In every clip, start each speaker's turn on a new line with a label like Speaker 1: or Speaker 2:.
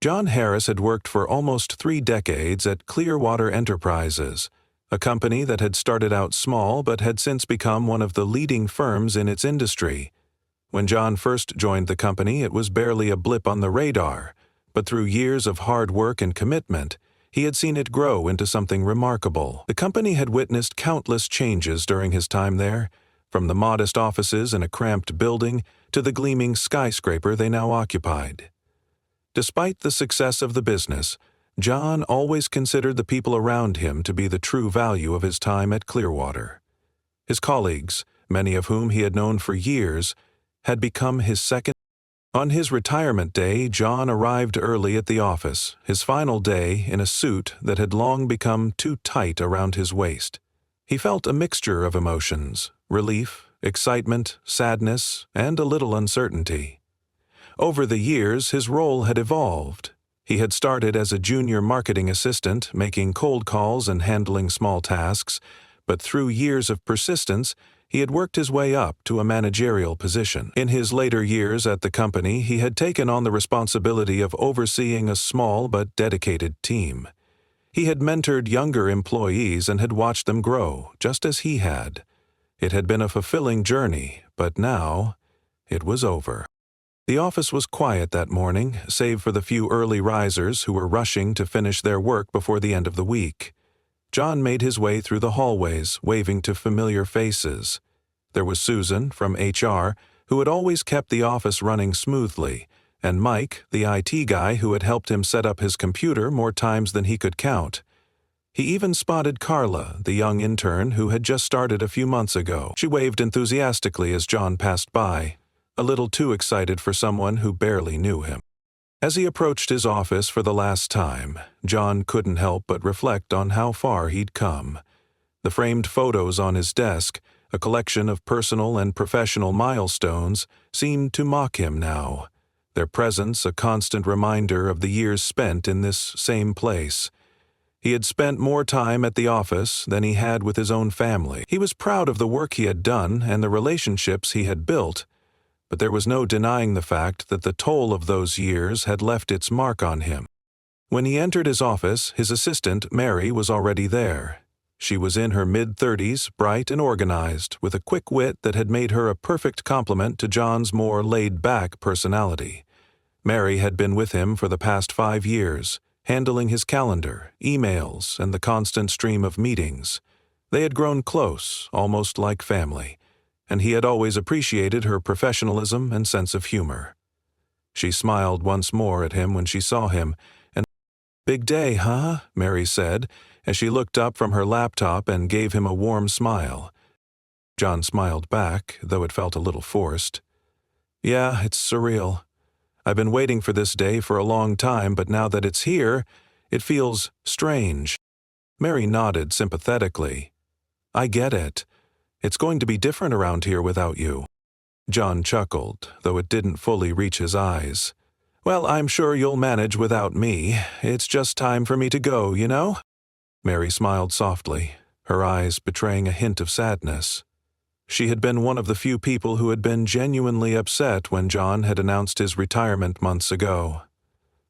Speaker 1: John Harris had worked for almost 3 decades at Clearwater Enterprises, a company that had started out small but had since become one of the leading firms in its industry. When John first joined the company, it was barely a blip on the radar, but through years of hard work and commitment, he had seen it grow into something remarkable. The company had witnessed countless changes during his time there, from the modest offices in a cramped building to the gleaming skyscraper they now occupied. Despite the success of the business, John always considered the people around him to be the true value of his time at Clearwater. His colleagues, many of whom he had known for years, had become his second. On his retirement day, John arrived early at the office, his final day in a suit that had long become too tight around his waist. He felt a mixture of emotions: relief, excitement, sadness, and a little uncertainty. Over the years, his role had evolved. He had started as a junior marketing assistant, making cold calls and handling small tasks, but through years of persistence, he had worked his way up to a managerial position. In his later years at the company, he had taken on the responsibility of overseeing a small but dedicated team. He had mentored younger employees and had watched them grow, just as he had. It had been a fulfilling journey, but now it was over. The office was quiet that morning, save for the few early risers who were rushing to finish their work before the end of the week. John made his way through the hallways, waving to familiar faces. There was Susan, from HR, who had always kept the office running smoothly, and Mike, the IT guy who had helped him set up his computer more times than he could count. He even spotted Carla, the young intern who had just started a few months ago. She waved enthusiastically as John passed by, a little too excited for someone who barely knew him. As he approached his office for the last time, John couldn't help but reflect on how far he'd come. The framed photos on his desk, a collection of personal and professional milestones, seemed to mock him now, their presence a constant reminder of the years spent in this same place. He had spent more time at the office than he had with his own family. He was proud of the work he had done and the relationships he had built, but there was no denying the fact that the toll of those years had left its mark on him. When he entered his office, his assistant, Mary, was already there. She was in her mid-30s, bright and organized, with a quick wit that had made her a perfect complement to John's more laid-back personality. Mary had been with him for the past 5 years, handling his calendar, emails, and the constant stream of meetings. They had grown close, almost like family, and he had always appreciated her professionalism and sense of humor. She smiled once more at him when she saw him, and "Big day, huh?" Mary said, as she looked up from her laptop and gave him a warm smile. John smiled back, though it felt a little forced. "Yeah, it's surreal. I've been waiting for this day for a long time, but now that it's here, it feels strange." Mary nodded sympathetically. "I get it. It's going to be different around here without you." John chuckled, though it didn't fully reach his eyes. "Well, I'm sure you'll manage without me. It's just time for me to go, you know?" Mary smiled softly, her eyes betraying a hint of sadness. She had been one of the few people who had been genuinely upset when John had announced his retirement months ago.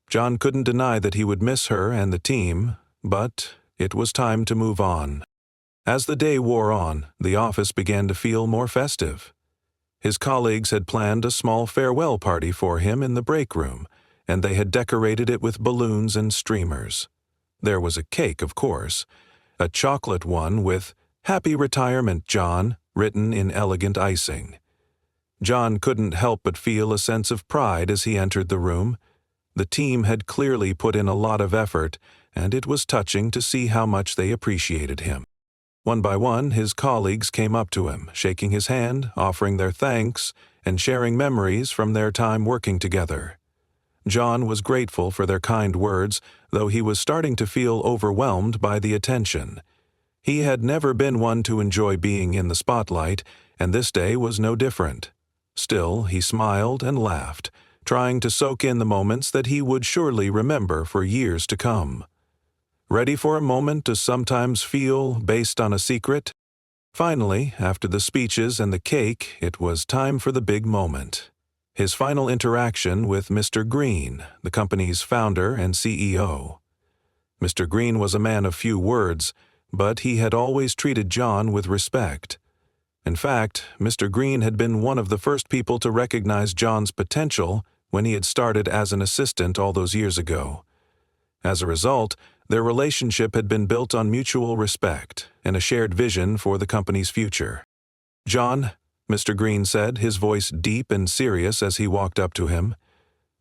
Speaker 1: John couldn't deny that he would miss her and the team, but it was time to move on. As the day wore on, the office began to feel more festive. His colleagues had planned a small farewell party for him in the break room, and they had decorated it with balloons and streamers. There was a cake, of course, a chocolate one with "Happy Retirement, John," written in elegant icing. John couldn't help but feel a sense of pride as he entered the room. The team had clearly put in a lot of effort, and it was touching to see how much they appreciated him. One by one, his colleagues came up to him, shaking his hand, offering their thanks, and sharing memories from their time working together. John was grateful for their kind words, though he was starting to feel overwhelmed by the attention. He had never been one to enjoy being in the spotlight, and this day was no different. Still, he smiled and laughed, trying to soak in the moments that he would surely remember for years to come. Ready for a moment to sometimes feel based on a secret? Finally, after the speeches and the cake, it was time for the big moment. his final interaction with Mr. Green, the company's founder and CEO. Mr. Green was a man of few words, but he had always treated John with respect. In fact, Mr. Green had been one of the first people to recognize John's potential when he had started as an assistant all those years ago. As a result, their relationship had been built on mutual respect and a shared vision for the company's future. "John," Mr. Green said, his voice deep and serious as he walked up to him,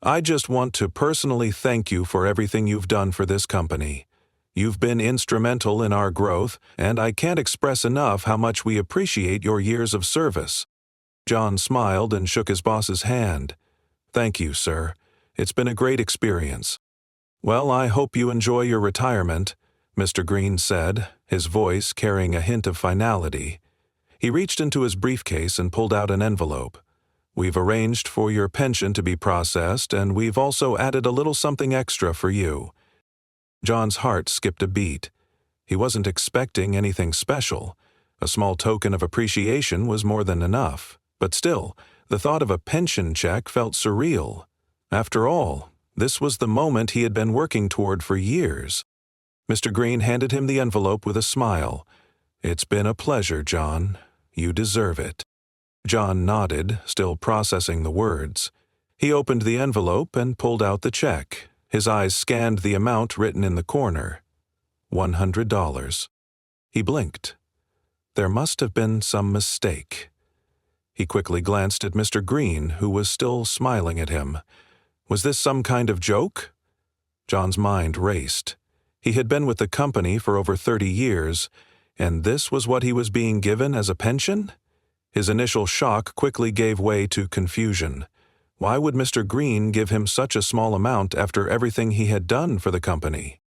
Speaker 1: "I just want to personally thank you for everything you've done for this company. You've been instrumental in our growth, and I can't express enough how much we appreciate your years of service." John smiled and shook his boss's hand. "Thank you, sir. It's been a great experience." "Well, I hope you enjoy your retirement," Mr. Green said, his voice carrying a hint of finality. He reached into his briefcase and pulled out an envelope. "We've arranged for your pension to be processed, and we've also added a little something extra for you." John's heart skipped a beat. He wasn't expecting anything special. A small token of appreciation was more than enough. But still, the thought of a pension check felt surreal. After all, this was the moment he had been working toward for years. Mr. Green handed him the envelope with a smile. "It's been a pleasure, John. You deserve it." John nodded, still processing the words. He opened the envelope and pulled out the check. His eyes scanned the amount written in the corner. $100. He blinked. There must have been some mistake. He quickly glanced at Mr. Green, who was still smiling at him. Was this some kind of joke? John's mind raced. He had been with the company for over 30 years, and this was what he was being given as a pension? His initial shock quickly gave way to confusion. Why would Mr. Green give him such a small amount after everything he had done for the company?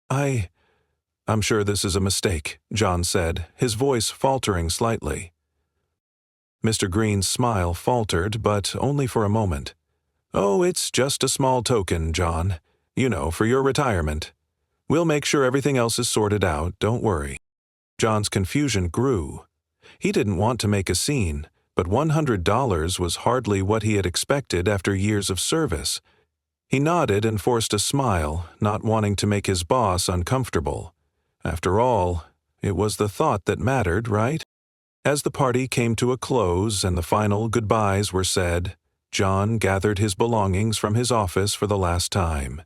Speaker 1: I'm sure this is a mistake," John said, his voice faltering slightly. Mr. Green's smile faltered, but only for a moment. "Oh, it's just a small token, John. You know, for your retirement. We'll make sure everything else is sorted out, don't worry." John's confusion grew. He didn't want to make a scene, but $100 was hardly what he had expected after years of service. He nodded and forced a smile, not wanting to make his boss uncomfortable. After all, it was the thought that mattered, right? As the party came to a close and the final goodbyes were said, John gathered his belongings from his office for the last time.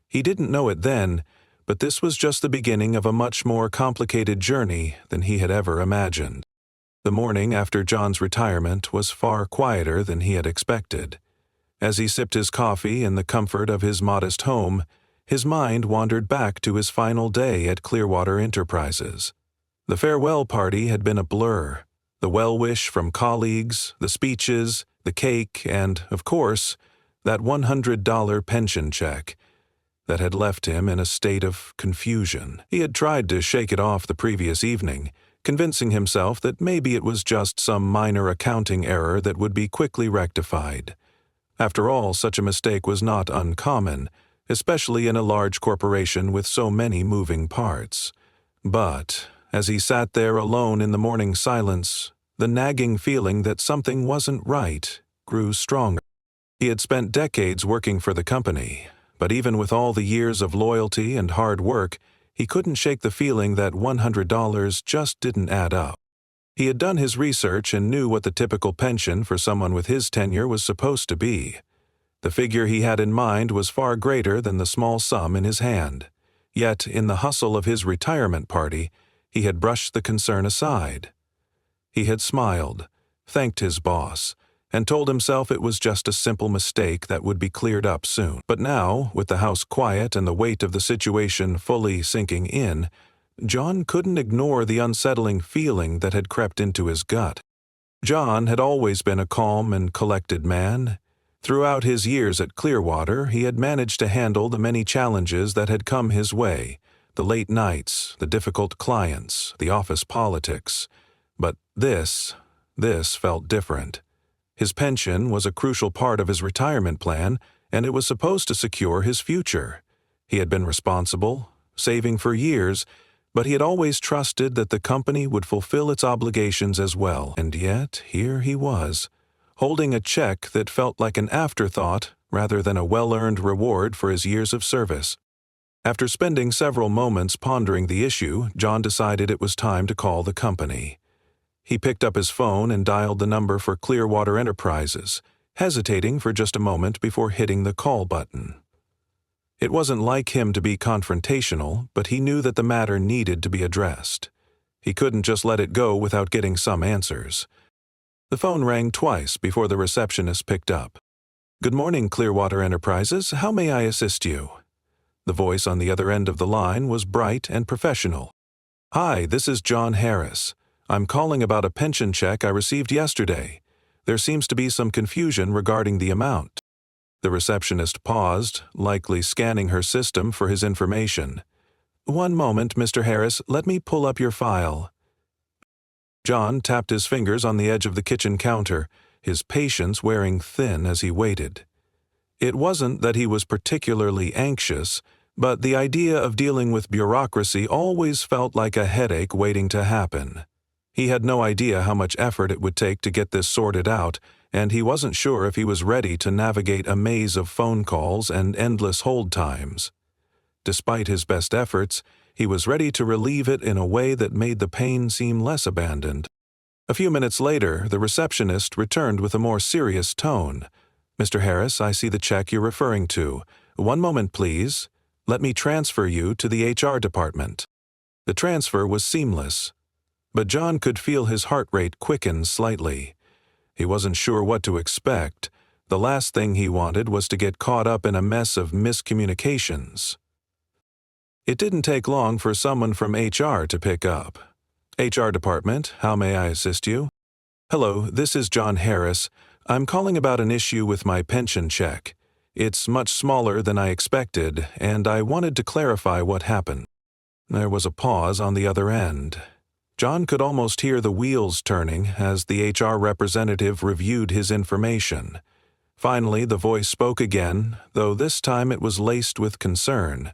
Speaker 1: He didn't know it then, but this was just the beginning of a much more complicated journey than he had ever imagined. The morning after John's retirement was far quieter than he had expected. As he sipped his coffee in the comfort of his modest home, his mind wandered back to his final day at Clearwater Enterprises. The farewell party had been a blur. The well-wish from colleagues, the speeches, the cake, and, of course, that $100 pension check that had left him in a state of confusion. He had tried to shake it off the previous evening, convincing himself that maybe it was just some minor accounting error that would be quickly rectified. After all, such a mistake was not uncommon, especially in a large corporation with so many moving parts. But, as he sat there alone in the morning silence, the nagging feeling that something wasn't right grew stronger. He had spent decades working for the company, but even with all the years of loyalty and hard work, he couldn't shake the feeling that $100 just didn't add up. He had done his research and knew what the typical pension for someone with his tenure was supposed to be. The figure he had in mind was far greater than the small sum in his hand. Yet, in the hustle of his retirement party, he had brushed the concern aside. He had smiled, thanked his boss, and told himself it was just a simple mistake that would be cleared up soon. But now, with the house quiet and the weight of the situation fully sinking in, John couldn't ignore the unsettling feeling that had crept into his gut. John had always been a calm and collected man. Throughout his years at Clearwater, he had managed to handle the many challenges that had come his way, the late nights, the difficult clients, the office politics. But this felt different. His pension was a crucial part of his retirement plan, and it was supposed to secure his future. He had been responsible, saving for years, but he had always trusted that the company would fulfill its obligations as well. And yet, here he was, holding a check that felt like an afterthought rather than a well-earned reward for his years of service. After spending several moments pondering the issue, John decided it was time to call the company. He picked up his phone and dialed the number for Clearwater Enterprises, hesitating for just a moment before hitting the call button. It wasn't like him to be confrontational, but he knew that the matter needed to be addressed. He couldn't just let it go without getting some answers. The phone rang twice before the receptionist picked up. "Good morning, Clearwater Enterprises. How may I assist you?" The voice on the other end of the line was bright and professional. "Hi, this is John Harris. I'm calling about a pension check I received yesterday. There seems to be some confusion regarding the amount." The receptionist paused, likely scanning her system for his information. "One moment, Mr. Harris. Let me pull up your file." John tapped his fingers on the edge of the kitchen counter, his patience wearing thin as he waited. It wasn't that he was particularly anxious, but the idea of dealing with bureaucracy always felt like a headache waiting to happen. He had no idea how much effort it would take to get this sorted out, and he wasn't sure if he was ready to navigate a maze of phone calls and endless hold times. Despite his best efforts, he was ready to relieve it in a way that made the pain seem less abandoned. A few minutes later, the receptionist returned with a more serious tone. "Mr. Harris, I see the check you're referring to. One moment, please. Let me transfer you to the HR department." The transfer was seamless, but John could feel his heart rate quicken slightly. He wasn't sure what to expect. The last thing he wanted was to get caught up in a mess of miscommunications. It didn't take long for someone from HR to pick up. "HR department, how may I assist you?" "Hello, this is John Harris. I'm calling about an issue with my pension check. It's much smaller than I expected, and I wanted to clarify what happened." There was a pause on the other end. John could almost hear the wheels turning as the HR representative reviewed his information. Finally, the voice spoke again, though this time it was laced with concern.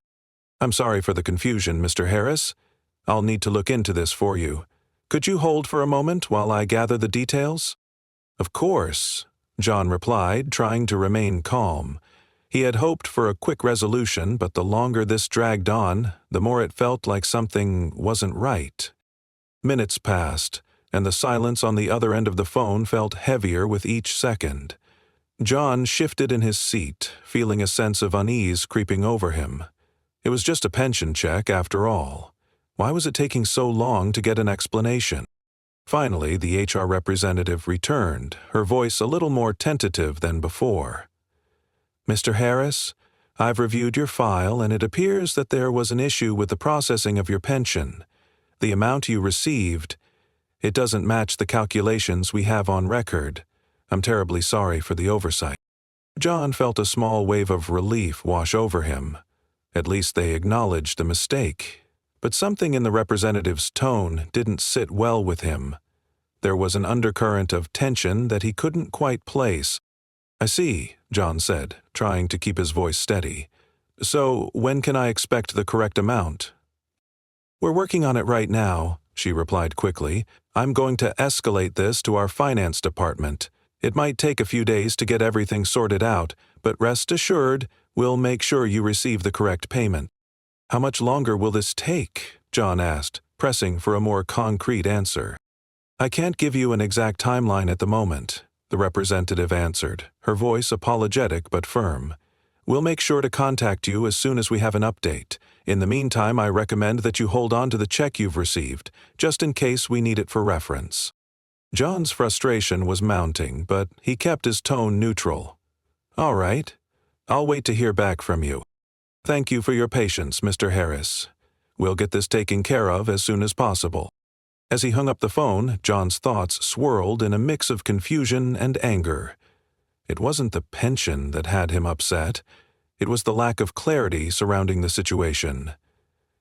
Speaker 1: "I'm sorry for the confusion, Mr. Harris. I'll need to look into this for you. Could you hold for a moment while I gather the details?" "Of course," John replied, trying to remain calm. He had hoped for a quick resolution, but the longer this dragged on, the more it felt like something wasn't right. Minutes passed, and the silence on the other end of the phone felt heavier with each second. John shifted in his seat, feeling a sense of unease creeping over him. It was just a pension check, after all. Why was it taking so long to get an explanation? Finally, the HR representative returned, her voice a little more tentative than before. "Mr. Harris, I've reviewed your file, and it appears that there was an issue with the processing of your pension. The amount you received, it doesn't match the calculations we have on record. I'm terribly sorry for the oversight." John felt a small wave of relief wash over him. At least they acknowledged the mistake. But something in the representative's tone didn't sit well with him. There was an undercurrent of tension that he couldn't quite place. "I see," John said, trying to keep his voice steady. "So, when can I expect the correct amount?" "We're working on it right now," she replied quickly. "I'm going to escalate this to our finance department. It might take a few days to get everything sorted out, but rest assured, we'll make sure you receive the correct payment." "How much longer will this take?" John asked, pressing for a more concrete answer. "I can't give you an exact timeline at the moment," the representative answered, her voice apologetic but firm. "We'll make sure to contact you as soon as we have an update. In the meantime, I recommend that you hold on to the check you've received, just in case we need it for reference." John's frustration was mounting, but he kept his tone neutral. "All right. I'll wait to hear back from you. Thank you for your patience, Mr. Harris. We'll get this taken care of as soon as possible." As he hung up the phone, John's thoughts swirled in a mix of confusion and anger. It wasn't the pension that had him upset. It was the lack of clarity surrounding the situation.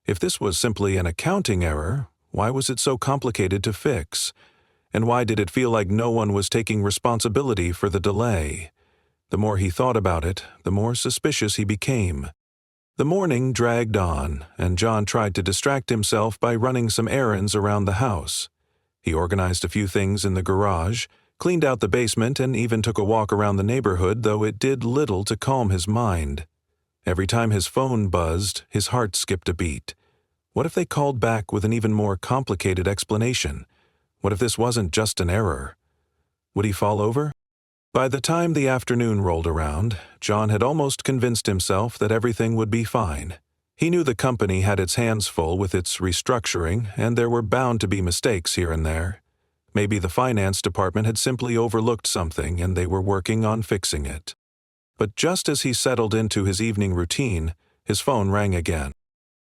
Speaker 1: If this was simply an accounting error, why was it so complicated to fix? And why did it feel like no one was taking responsibility for the delay? The more he thought about it, the more suspicious he became. The morning dragged on, and John tried to distract himself by running some errands around the house. He organized a few things in the garage, cleaned out the basement, and even took a walk around the neighborhood, though it did little to calm his mind. Every time his phone buzzed, his heart skipped a beat. What if they called back with an even more complicated explanation? What if this wasn't just an error? Would he fall over? By the time the afternoon rolled around, John had almost convinced himself that everything would be fine. He knew the company had its hands full with its restructuring, and there were bound to be mistakes here and there. Maybe the finance department had simply overlooked something and they were working on fixing it. But just as he settled into his evening routine, his phone rang again.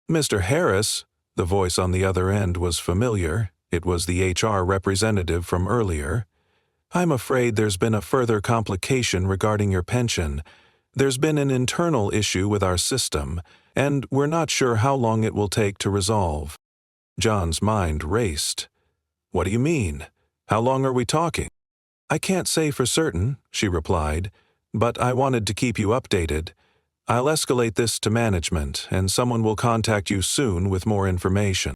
Speaker 1: "Mr. Harris," the voice on the other end was familiar. It was the HR representative from earlier. "I'm afraid there's been a further complication regarding your pension. There's been an internal issue with our system, and we're not sure how long it will take to resolve." John's mind raced. "What do you mean? How long are we talking?" "I can't say for certain," she replied, "but I wanted to keep you updated. I'll escalate this to management, and someone will contact you soon with more information."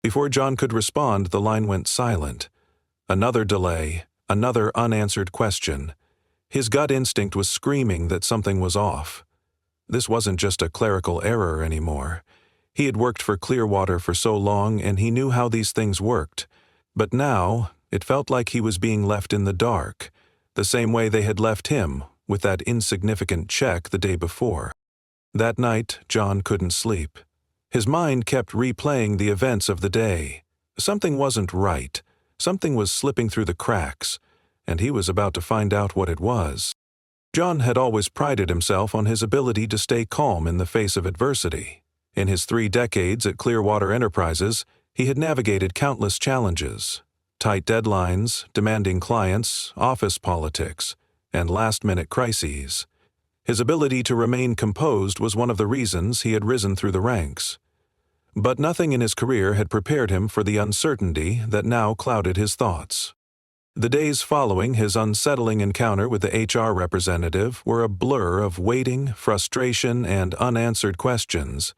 Speaker 1: Before John could respond, the line went silent. Another delay, another unanswered question. His gut instinct was screaming that something was off. This wasn't just a clerical error anymore. He had worked for Clearwater for so long, and he knew how these things worked. But now, it felt like he was being left in the dark, the same way they had left him, with that insignificant check the day before. That night, John couldn't sleep. His mind kept replaying the events of the day. Something wasn't right. Something was slipping through the cracks, and he was about to find out what it was. John had always prided himself on his ability to stay calm in the face of adversity. In his 3 decades at Clearwater Enterprises, he had navigated countless challenges: tight deadlines, demanding clients, office politics, and last-minute crises. His ability to remain composed was one of the reasons he had risen through the ranks. But nothing in his career had prepared him for the uncertainty that now clouded his thoughts. The days following his unsettling encounter with the HR representative were a blur of waiting, frustration, and unanswered questions.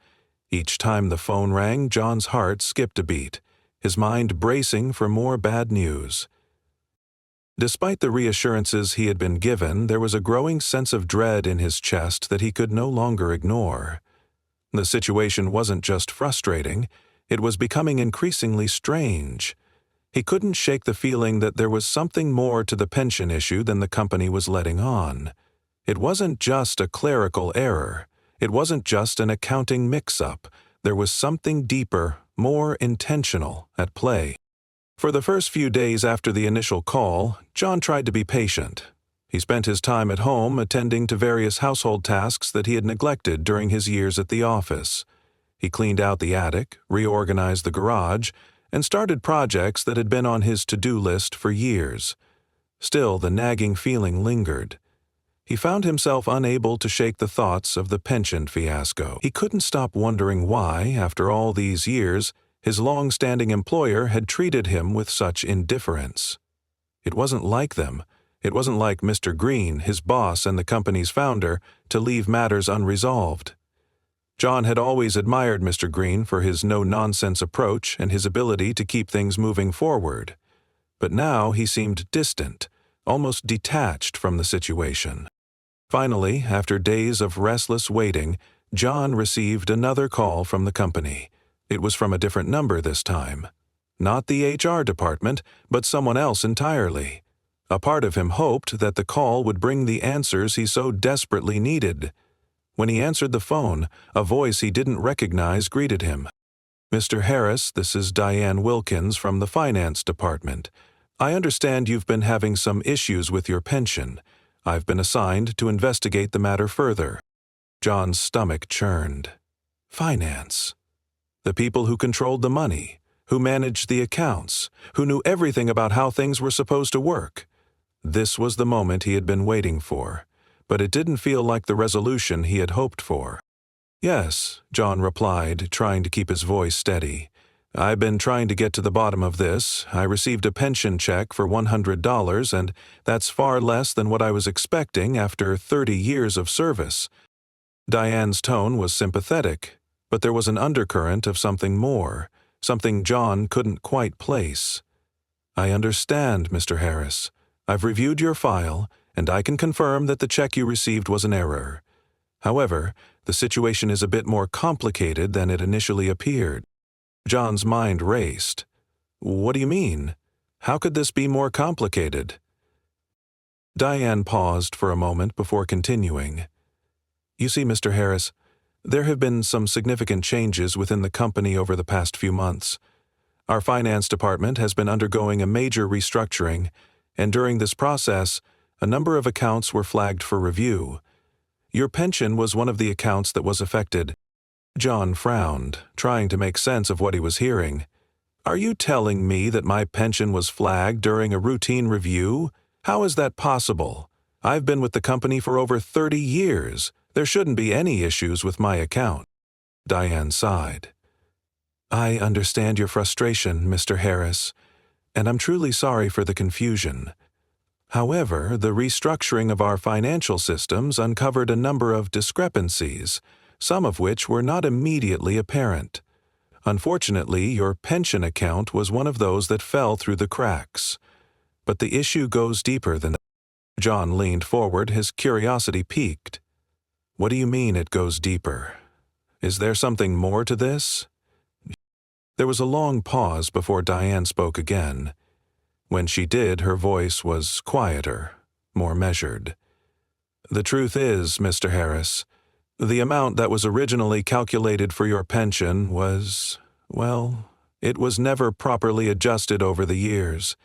Speaker 1: Each time the phone rang, John's heart skipped a beat, his mind bracing for more bad news. Despite the reassurances he had been given, there was a growing sense of dread in his chest that he could no longer ignore. The situation wasn't just frustrating, it was becoming increasingly strange. He couldn't shake the feeling that there was something more to the pension issue than the company was letting on. It wasn't just a clerical error. It wasn't just an accounting mix-up. There was something deeper, more intentional, at play. For the first few days after the initial call, John tried to be patient. He spent his time at home attending to various household tasks that he had neglected during his years at the office. He cleaned out the attic, reorganized the garage, and started projects that had been on his to-do list for years. Still, the nagging feeling lingered. He found himself unable to shake the thoughts of the pension fiasco. He couldn't stop wondering why, after all these years, his long-standing employer had treated him with such indifference. It wasn't like them. It wasn't like Mr. Green, his boss and the company's founder, to leave matters unresolved. John had always admired Mr. Green for his no-nonsense approach and his ability to keep things moving forward. But now he seemed distant, almost detached from the situation. Finally, after days of restless waiting, John received another call from the company. It was from a different number this time. Not the HR department, but someone else entirely. A part of him hoped that the call would bring the answers he so desperately needed. When he answered the phone, a voice he didn't recognize greeted him. "Mr. Harris, this is Diane Wilkins from the finance department. I understand you've been having some issues with your pension. I've been assigned to investigate the matter further." John's stomach churned. Finance. The people who controlled the money, who managed the accounts, who knew everything about how things were supposed to work. This was the moment he had been waiting for, but it didn't feel like the resolution he had hoped for. "Yes," John replied, trying to keep his voice steady. "I've been trying to get to the bottom of this. I received a pension check for $100, and that's far less than what I was expecting after 30 years of service." Diane's tone was sympathetic, but there was an undercurrent of something more, something John couldn't quite place. "I understand, Mr. Harris. I've reviewed your file, and I can confirm that the check you received was an error. However, the situation is a bit more complicated than it initially appeared. John's mind raced. What do you mean? How could this be more complicated? Diane paused for a moment before continuing. You see, Mr. Harris, there have been some significant changes within the company over the past few months. Our finance department has been undergoing a major restructuring, and during this process, a number of accounts were flagged for review. Your pension was one of the accounts that was affected. John frowned, trying to make sense of what he was hearing. Are you telling me that my pension was flagged during a routine review? How is that possible? I've been with the company for over 30 years. There shouldn't be any issues with my account. Diane sighed. I understand your frustration, Mr. Harris, and I'm truly sorry for the confusion. However, the restructuring of our financial systems uncovered a number of discrepancies, some of which were not immediately apparent. Unfortunately, your pension account was one of those that fell through the cracks. But the issue goes deeper than that. John leaned forward, his curiosity piqued. What do you mean it goes deeper? Is there something more to this? There was a long pause before Diane spoke again. When she did, her voice was quieter, more measured. The truth is, Mr. Harris, the amount that was originally calculated for your pension was, well, it was never properly adjusted over the years.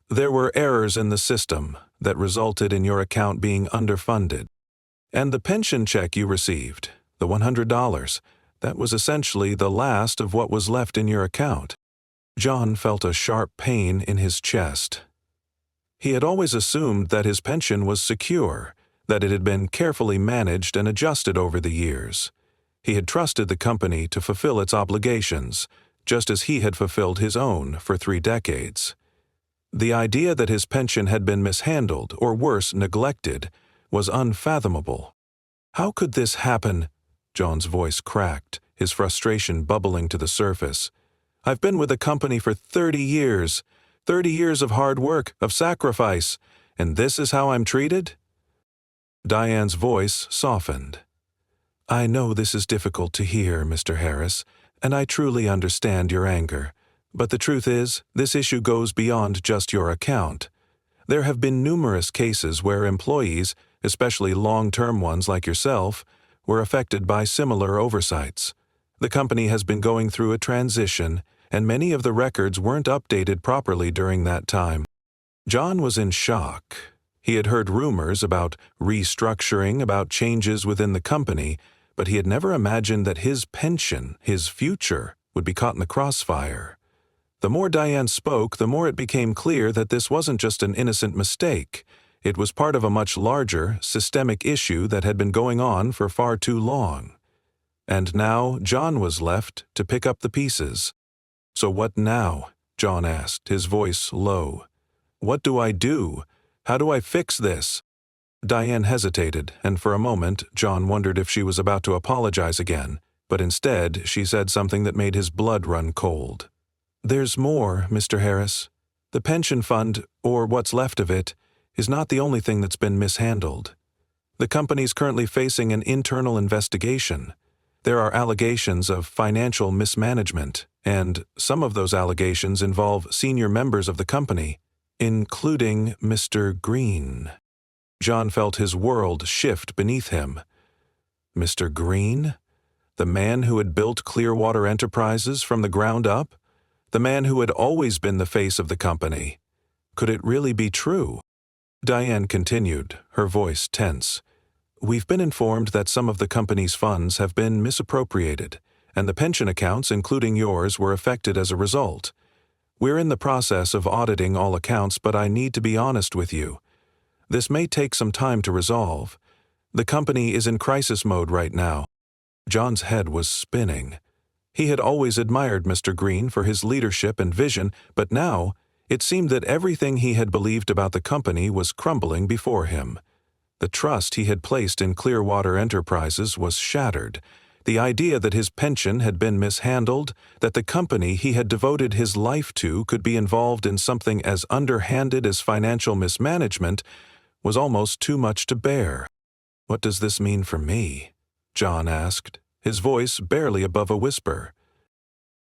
Speaker 1: There were errors in the system that resulted in your account being underfunded. And the pension check you received, the $100, that was essentially the last of what was left in your account. John felt a sharp pain in his chest. He had always assumed that his pension was secure, that it had been carefully managed and adjusted over the years. He had trusted the company to fulfill its obligations, just as he had fulfilled his own for 3 decades. The idea that his pension had been mishandled, or worse, neglected, was unfathomable. How could this happen? John's voice cracked, his frustration bubbling to the surface. I've been with the company for 30 years. 30 years of hard work, of sacrifice, and this is how I'm treated? Diane's voice softened. I know this is difficult to hear, Mr. Harris, and I truly understand your anger. But the truth is, this issue goes beyond just your account. There have been numerous cases where employees, especially long-term ones like yourself, were affected by similar oversights. The company has been going through a transition, and many of the records weren't updated properly during that time. John was in shock. He had heard rumors about restructuring, about changes within the company, but he had never imagined that his pension, his future, would be caught in the crossfire. The more Diane spoke, the more it became clear that this wasn't just an innocent mistake. It was part of a much larger, systemic issue that had been going on for far too long. And now John was left to pick up the pieces. So what now? John asked, his voice low. What do I do? How do I fix this? Diane hesitated, and for a moment John wondered if she was about to apologize again, but instead she said something that made his blood run cold. There's more, Mr. Harris. The pension fund, or what's left of it, is not the only thing that's been mishandled. The company's currently facing an internal investigation. There are allegations of financial mismanagement, and some of those allegations involve senior members of the company, including Mr. Green. John felt his world shift beneath him. Mr. Green? The man who had built Clearwater Enterprises from the ground up? The man who had always been the face of the company. Could it really be true? Diane continued, her voice tense. We've been informed that some of the company's funds have been misappropriated, and the pension accounts, including yours, were affected as a result. We're in the process of auditing all accounts, but I need to be honest with you. This may take some time to resolve. The company is in crisis mode right now. John's head was spinning. He had always admired Mr. Green for his leadership and vision, but now it seemed that everything he had believed about the company was crumbling before him. The trust he had placed in Clearwater Enterprises was shattered. The idea that his pension had been mishandled, that the company he had devoted his life to could be involved in something as underhanded as financial mismanagement, was almost too much to bear. "What does this mean for me?" John asked, his voice barely above a whisper.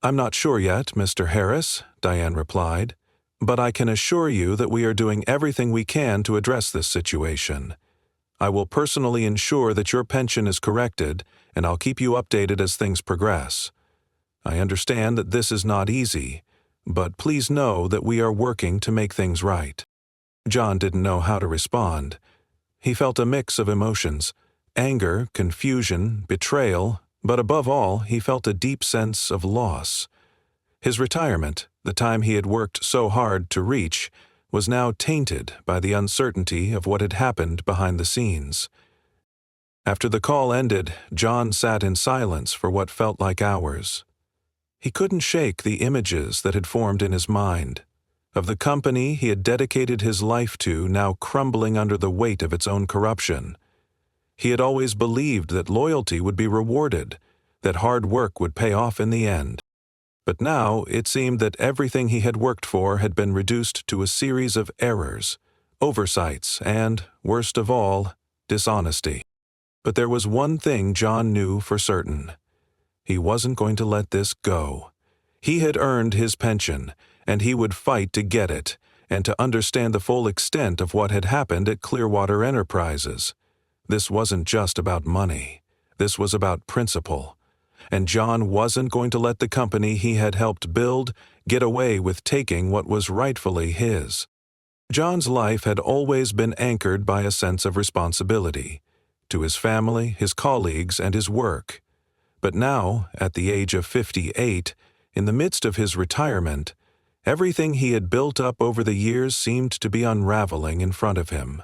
Speaker 1: "I'm not sure yet, Mr. Harris," Diane replied, "but I can assure you that we are doing everything we can to address this situation. I will personally ensure that your pension is corrected, and I'll keep you updated as things progress. I understand that this is not easy, but please know that we are working to make things right." John didn't know how to respond. He felt a mix of emotions: anger, confusion, betrayal, but above all, he felt a deep sense of loss. His retirement, the time he had worked so hard to reach, was now tainted by the uncertainty of what had happened behind the scenes. After the call ended, John sat in silence for what felt like hours. He couldn't shake the images that had formed in his mind, of the company he had dedicated his life to now crumbling under the weight of its own corruption. He had always believed that loyalty would be rewarded, that hard work would pay off in the end. But now it seemed that everything he had worked for had been reduced to a series of errors, oversights, and, worst of all, dishonesty. But there was one thing John knew for certain. He wasn't going to let this go. He had earned his pension, and he would fight to get it, and to understand the full extent of what had happened at Clearwater Enterprises. This wasn't just about money. This was about principle. And John wasn't going to let the company he had helped build get away with taking what was rightfully his. John's life had always been anchored by a sense of responsibility to his family, his colleagues, and his work. But now, at the age of 58, in the midst of his retirement, everything he had built up over the years seemed to be unraveling in front of him.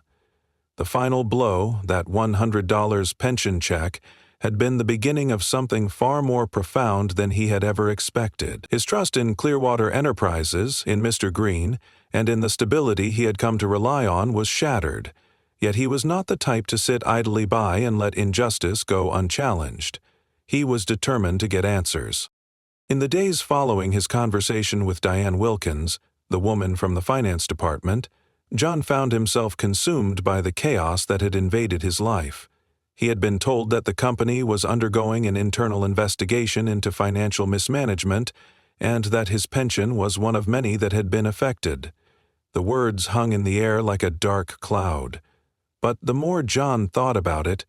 Speaker 1: The final blow, that $100 pension check, had been the beginning of something far more profound than he had ever expected. His trust in Clearwater Enterprises, in Mr. Green, and in the stability he had come to rely on was shattered, yet he was not the type to sit idly by and let injustice go unchallenged. He was determined to get answers. In the days following his conversation with Diane Wilkins, the woman from the finance department, John found himself consumed by the chaos that had invaded his life. He had been told that the company was undergoing an internal investigation into financial mismanagement and that his pension was one of many that had been affected. The words hung in the air like a dark cloud. But the more John thought about it,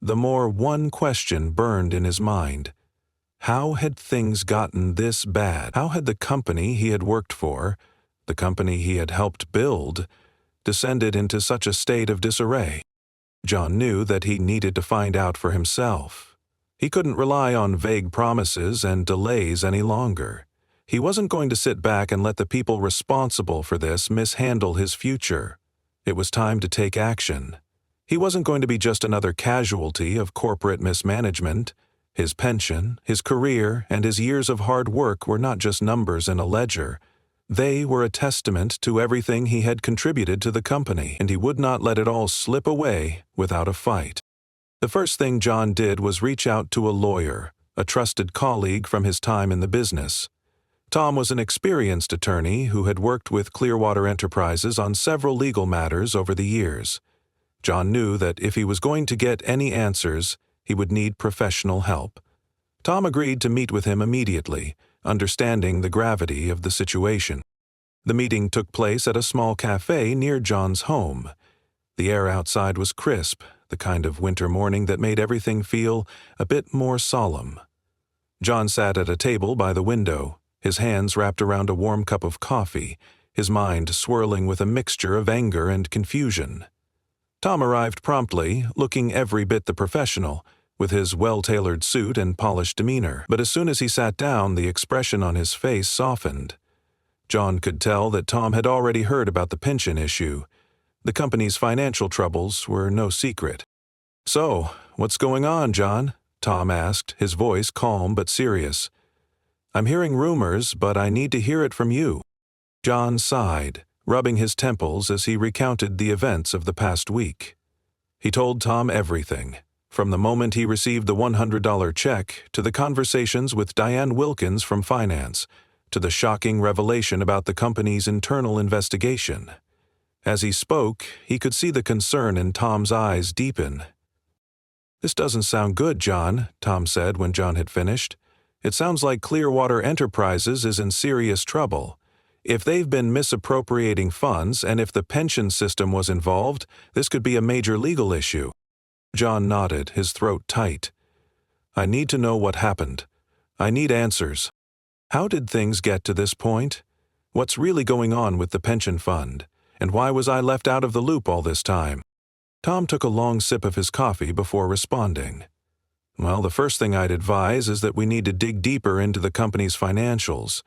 Speaker 1: the more one question burned in his mind. How had things gotten this bad? How had the company he had worked for, the company he had helped build, descended into such a state of disarray? John knew that he needed to find out for himself. He couldn't rely on vague promises and delays any longer. He wasn't going to sit back and let the people responsible for this mishandle his future. It was time to take action. He wasn't going to be just another casualty of corporate mismanagement. His pension, his career, and his years of hard work were not just numbers in a ledger. They were a testament to everything he had contributed to the company, and he would not let it all slip away without a fight. The first thing John did was reach out to a lawyer, a trusted colleague from his time in the business. Tom was an experienced attorney who had worked with Clearwater Enterprises on several legal matters over the years. John knew that if he was going to get any answers, he would need professional help. Tom agreed to meet with him immediately, understanding the gravity of the situation. The meeting took place at a small cafe near John's home. The air outside was crisp, the kind of winter morning that made everything feel a bit more solemn. John sat at a table by the window, his hands wrapped around a warm cup of coffee, his mind swirling with a mixture of anger and confusion. Tom arrived promptly, looking every bit the professional, with his well-tailored suit and polished demeanor. But as soon as he sat down, the expression on his face softened. John could tell that Tom had already heard about the pension issue. The company's financial troubles were no secret. "So, what's going on, John?" Tom asked, his voice calm but serious. "I'm hearing rumors, but I need to hear it from you." John sighed, rubbing his temples as he recounted the events of the past week. He told Tom everything, From the moment he received the $100 check, to the conversations with Diane Wilkins from finance, to the shocking revelation about the company's internal investigation. As he spoke, he could see the concern in Tom's eyes deepen. "This doesn't sound good, John," Tom said when John had finished. "It sounds like Clearwater Enterprises is in serious trouble. If they've been misappropriating funds and if the pension system was involved, this could be a major legal issue." John nodded, his throat tight. "I need to know what happened. I need answers. How did things get to this point? What's really going on with the pension fund? And why was I left out of the loop all this time?" Tom took a long sip of his coffee before responding. "Well, the first thing I'd advise is that we need to dig deeper into the company's financials.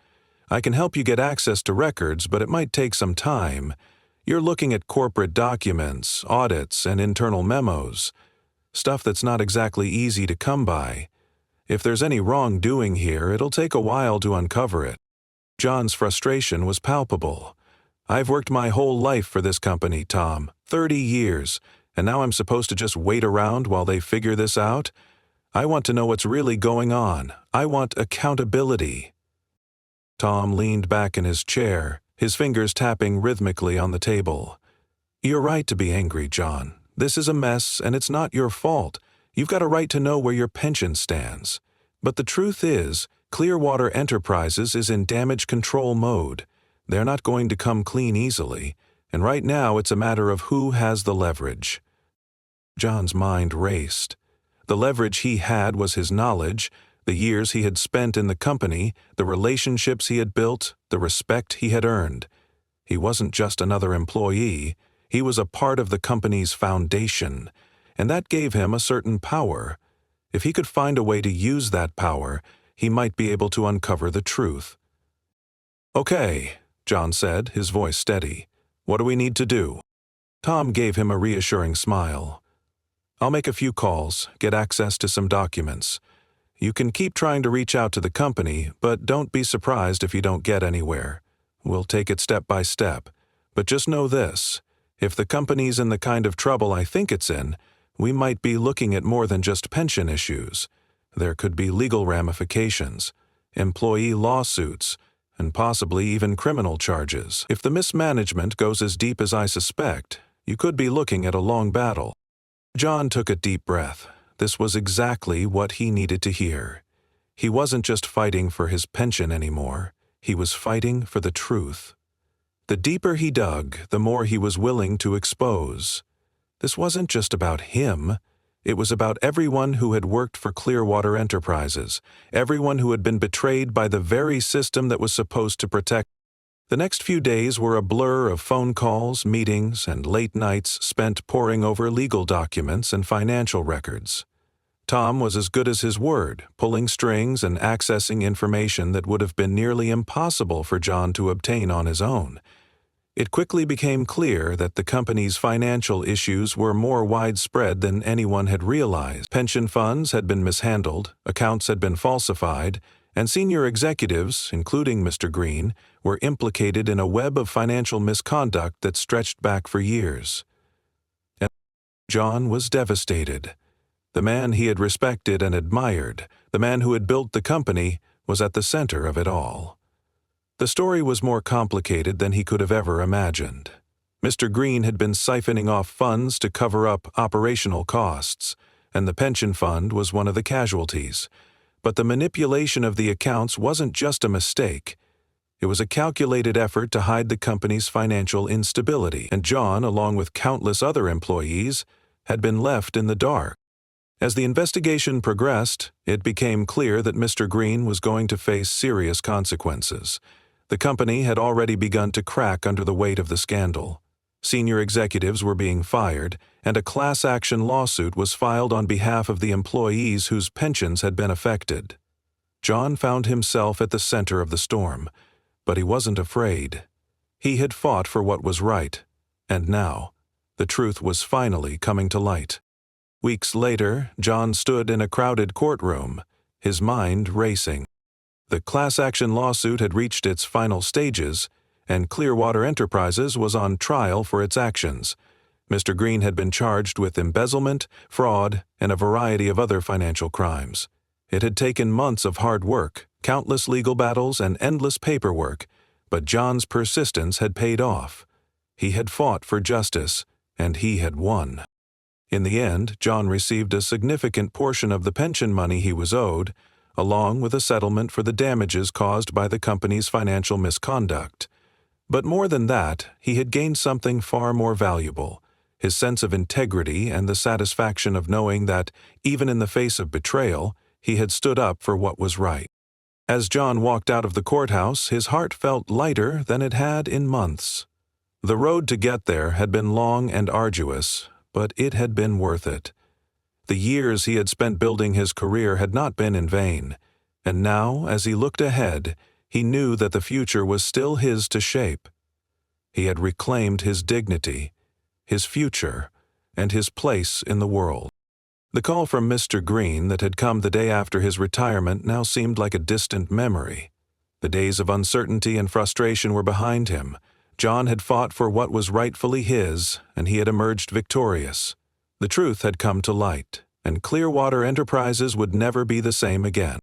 Speaker 1: I can help you get access to records, but it might take some time. You're looking at corporate documents, audits, and internal memos. Stuff that's not exactly easy to come by. If there's any wrongdoing here, it'll take a while to uncover it." John's frustration was palpable. "I've worked my whole life for this company, Tom, 30 years, and now I'm supposed to just wait around while they figure this out? I want to know what's really going on. I want accountability." Tom leaned back in his chair, his fingers tapping rhythmically on the table. "You're right to be angry, John. This is a mess, and it's not your fault. You've got a right to know where your pension stands. But the truth is, Clearwater Enterprises is in damage control mode. They're not going to come clean easily, and right now it's a matter of who has the leverage." John's mind raced. The leverage he had was his knowledge, the years he had spent in the company, the relationships he had built, the respect he had earned. He wasn't just another employee. He was a part of the company's foundation, and that gave him a certain power. If he could find a way to use that power, he might be able to uncover the truth. "Okay," John said, his voice steady. "What do we need to do?" Tom gave him a reassuring smile. "I'll make a few calls, get access to some documents. You can keep trying to reach out to the company, but don't be surprised if you don't get anywhere. We'll take it step by step. But just know this. If the company's in the kind of trouble I think it's in, we might be looking at more than just pension issues. There could be legal ramifications, employee lawsuits, and possibly even criminal charges. If the mismanagement goes as deep as I suspect, you could be looking at a long battle." John took a deep breath. This was exactly what he needed to hear. He wasn't just fighting for his pension anymore. He was fighting for the truth. The deeper he dug, the more he was willing to expose. This wasn't just about him. It was about everyone who had worked for Clearwater Enterprises, everyone who had been betrayed by the very system that was supposed to protect. The next few days were a blur of phone calls, meetings, and late nights spent poring over legal documents and financial records. Tom was as good as his word, pulling strings and accessing information that would have been nearly impossible for John to obtain on his own. It quickly became clear that the company's financial issues were more widespread than anyone had realized. Pension funds had been mishandled, accounts had been falsified, and senior executives, including Mr. Green, were implicated in a web of financial misconduct that stretched back for years. And John was devastated. The man he had respected and admired, the man who had built the company, was at the center of it all. The story was more complicated than he could have ever imagined. Mr. Green had been siphoning off funds to cover up operational costs, and the pension fund was one of the casualties. But the manipulation of the accounts wasn't just a mistake. It was a calculated effort to hide the company's financial instability, and John, along with countless other employees, had been left in the dark. As the investigation progressed, it became clear that Mr. Green was going to face serious consequences. The company had already begun to crack under the weight of the scandal. Senior executives were being fired, and a class action lawsuit was filed on behalf of the employees whose pensions had been affected. John found himself at the center of the storm, but he wasn't afraid. He had fought for what was right, and now, the truth was finally coming to light. Weeks later, John stood in a crowded courtroom, his mind racing. The class action lawsuit had reached its final stages, and Clearwater Enterprises was on trial for its actions. Mr. Green had been charged with embezzlement, fraud, and a variety of other financial crimes. It had taken months of hard work, countless legal battles, and endless paperwork, but John's persistence had paid off. He had fought for justice, and he had won. In the end, John received a significant portion of the pension money he was owed, along with a settlement for the damages caused by the company's financial misconduct. But more than that, he had gained something far more valuable: his sense of integrity and the satisfaction of knowing that, even in the face of betrayal, he had stood up for what was right. As John walked out of the courthouse, his heart felt lighter than it had in months. The road to get there had been long and arduous, but it had been worth it. The years he had spent building his career had not been in vain, and now, as he looked ahead, he knew that the future was still his to shape. He had reclaimed his dignity, his future, and his place in the world. The call from Mr. Green that had come the day after his retirement now seemed like a distant memory. The days of uncertainty and frustration were behind him. John had fought for what was rightfully his, and he had emerged victorious. The truth had come to light, and Clearwater Enterprises would never be the same again.